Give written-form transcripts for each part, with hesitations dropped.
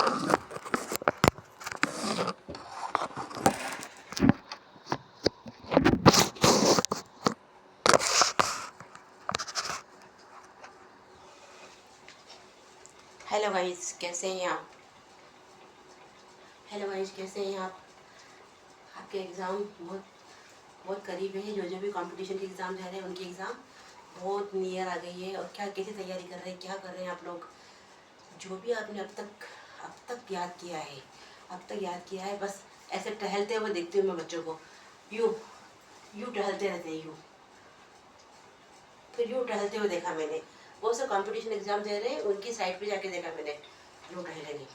Hello guys, कैसे हैं आप? हेलो गाइस, कैसे हैं आप? आपके एग्ज़ाम बहुत बहुत करीब है। जो भी कंपटीशन के एग्ज़ाम जा रहे हैं उनकी एग्ज़ाम बहुत नियर आ गई है। और क्या कैसे तैयारी कर रहे हैं, क्या कर रहे हैं आप लोग? जो भी आपने अब तक याद किया है, बस ऐसे टहलते हुए देखती हूँ मैं बच्चों को। यूँ यूँ टहलते रहते हैं, यूँ फिर यूँ टहलते हुए देखा मैंने। वो सब कंपटीशन एग्ज़ाम दे रहे हैं, उनकी साइड पे जाके देखा मैंने, यूँ टहलेंगे।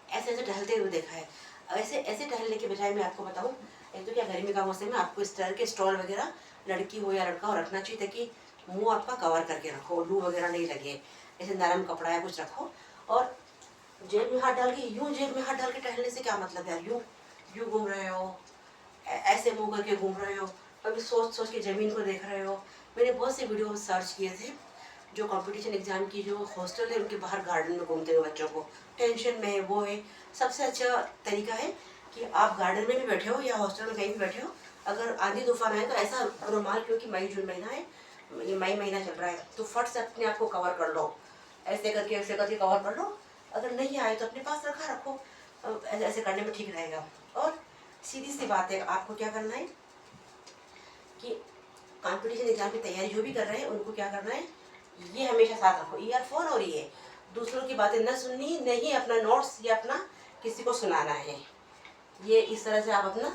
ऐसे ऐसे टहलते हुए देखा है। ऐसे ऐसे टहलने के बजाय मैं आपको बताऊं, एक तो क्या गर्मी का मौसम है, आपको इस तरह के स्टॉल वगैरह लड़की हो या लड़का हो रखना चाहिए ताकि मुंह आपका कवर करके रखो, लू वगैरह नहीं लगे। ऐसे नरम कपड़ा या कुछ रखो। और जेब में हाथ डाल के, यूँ जेब में हाथ डाल के टहलने से क्या मतलब है यार? यूँ यूँ घूम रहे हो, ऐसे मुंह करके घूम रहे हो, कभी सोच सोच के ज़मीन को देख रहे हो। मैंने बहुत से वीडियो सर्च किए थे, जो कंपटीशन एग्ज़ाम की जो हॉस्टल है उनके बाहर गार्डन में घूमते हुए बच्चों को, टेंशन में है वो है। सबसे अच्छा तरीका है कि आप गार्डन में भी बैठे हो या हॉस्टल में कहीं भी बैठे हो, अगर आंधी तूफान आए तो ऐसा रुमाल, क्योंकि मई जून महीना है, ये मई महीना चल रहा है, तो फट से अपने आप को कवर कर लो। ऐसे करके कवर कर लो। अगर नहीं आए तो अपने पास रखो। ऐसे ऐसे करने में ठीक रहेगा। और सीधी सी बात है, आपको क्या करना है कि कंपटीशन एग्जाम की तैयारी जो भी कर रहे हैं उनको क्या करना है, ये हमेशा साथ रखो, ईयरफोन। और ये दूसरों की बातें न सुननी, नहीं अपना नोट्स या अपना किसी को सुनाना है। ये इस तरह से आप अपना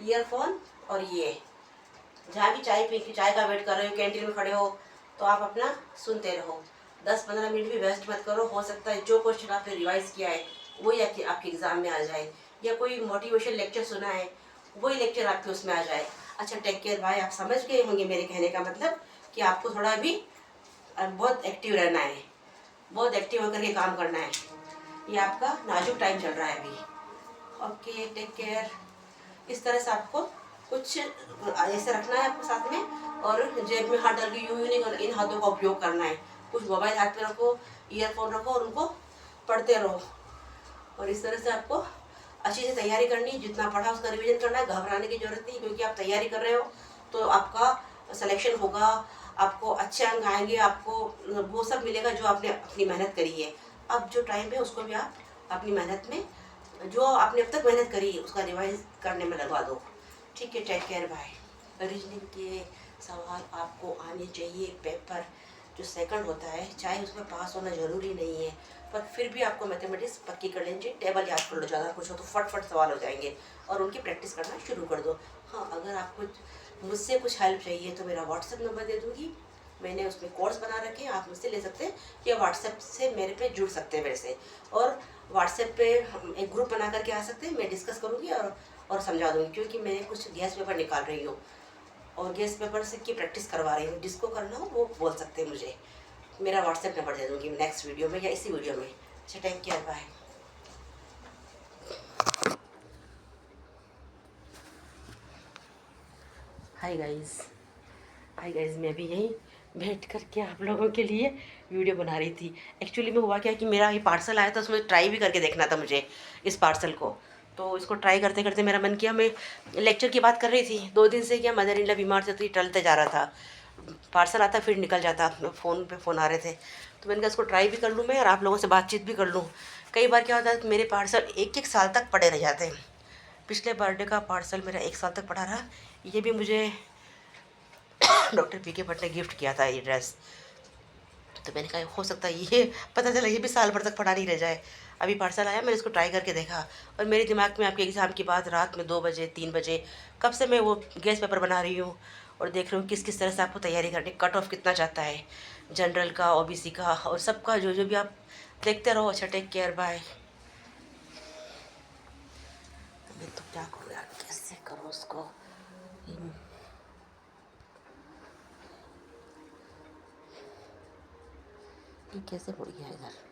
ईयरफोन और ये, जहाँ भी चाय पी के चाय का वेट कर रहे हो, कैंटीन में खड़े हो, तो आप अपना सुनते रहो। 10-15 मिनट भी वेस्ट मत करो। हो सकता है जो क्वेश्चन आपने रिवाइज किया है वही आपके एग्ज़ाम में आ जाए, या कोई मोटिवेशन लेक्चर सुना है वही लेक्चर आपके उसमें आ जाए। अच्छा, टेक केयर भाई, आप समझ गए होंगे मेरे कहने का मतलब कि आपको थोड़ा भी बहुत एक्टिव रहना है, बहुत एक्टिव होकर के काम करना है। ये आपका नाजुक टाइम चल रहा है अभी। Okay, take care. इस तरह से आपको कुछ ऐसे रखना है आपको साथ में, और जेब में हाथ डाल के यूँ नहीं करना, इन हाथों का उपयोग करना है। कुछ मोबाइल हाथ पे रखो, ईयरफोन रखो और उनको पढ़ते रहो। और इस तरह से आपको अच्छी से तैयारी करनी, जितना पढ़ा उसका रिवीजन करना है। घबराने की जरूरत नहीं, क्योंकि आप तैयारी कर रहे हो तो आपका सिलेक्शन होगा, आपको अच्छे अंक आएंगे, आपको वो सब मिलेगा जो आपने अपनी मेहनत करी है। अब जो टाइम है उसको भी आप अपनी मेहनत में, जो आपने अब तक मेहनत करी है उसका रिवाइज करने में लगवा दो। ठीक है, टेक केयर, बाय। रीजनिंग के सवाल आपको आने चाहिए। पेपर जो सेकंड होता है, चाहे उसमें पास होना ज़रूरी नहीं है, पर फिर भी आपको मैथमेटिक्स पक्की कर लेनी चाहिए। टेबल याद कर लो, ज़्यादा कुछ हो तो फट सवाल हो जाएंगे, और उनकी प्रैक्टिस करना शुरू कर दो। हाँ, अगर आपको मुझसे कुछ हेल्प चाहिए तो मेरा व्हाट्सएप नंबर दे दूँगी, मैंने उसमें कोर्स बना रखे हैं, आप मुझसे ले सकते हैं, या व्हाट्सएप से मेरे पे जुड़ सकते हैं मेरे से। और व्हाट्सएप पे हम एक ग्रुप बना करके आ सकते हैं, मैं डिस्कस करूँगी और समझा दूँगी, क्योंकि मैं कुछ गैस पेपर निकाल रही हूँ और गैस पेपर से की प्रैक्टिस करवा रही हूँ। जिसको करना हो वो बोल सकते हैं मुझे। मेरा व्हाट्सएप नंबर दे दूँगी नेक्स्ट वीडियो में या इसी वीडियो में। अच्छा, take care, bye. Hi guys, मैं अभी यहीं बैठ करके आप लोगों के लिए वीडियो बना रही थी। एक्चुअली में हुआ क्या कि मेरा ये पार्सल आया था, उसमें ट्राई भी करके देखना था मुझे इस पार्सल को। तो इसको ट्राई करते करते मेरा मन किया, मैं लेक्चर की बात कर रही थी 2 दिन से, क्या मदर इन लॉ बीमार से, तो ये टलते जा रहा था। पार्सल आता फिर निकल जाता, फ़ोन पे फ़ोन आ रहे थे, तो मैंने कहा इसको ट्राई भी कर लूँ मैं और आप लोगों से बातचीत भी कर लूँ। कई बार क्या होता है कि मेरे पार्सल 1-1 साल तक पड़े रह जाते हैं। पिछले बर्थडे का पार्सल मेरा 1 साल तक पड़ा रहा। ये भी मुझे डॉक्टर पीके भट्ट ने गिफ्ट किया था, ये ड्रेस। तो मैंने कहा हो सकता है ये, पता चला ये भी साल भर तक पड़ा नहीं रह जाए। अभी पार्सल आया, मैंने इसको ट्राई करके देखा, और मेरे दिमाग में आपके एग्ज़ाम की बात रात में 2 बजे 3 बजे कब से मैं वो गैस पेपर बना रही हूँ और देख रही हूँ किस किस तरह से आपको तैयारी करनी, कट ऑफ कितना चाहता है, जनरल का, ओबीसी का, और सबका जो जो भी आप देखते रहो। अच्छा, टेक केयर, बाय। मैं तो क्या करूँ यार, कैसे करूँ उसको, ये कैसे मुड़ गया इधर।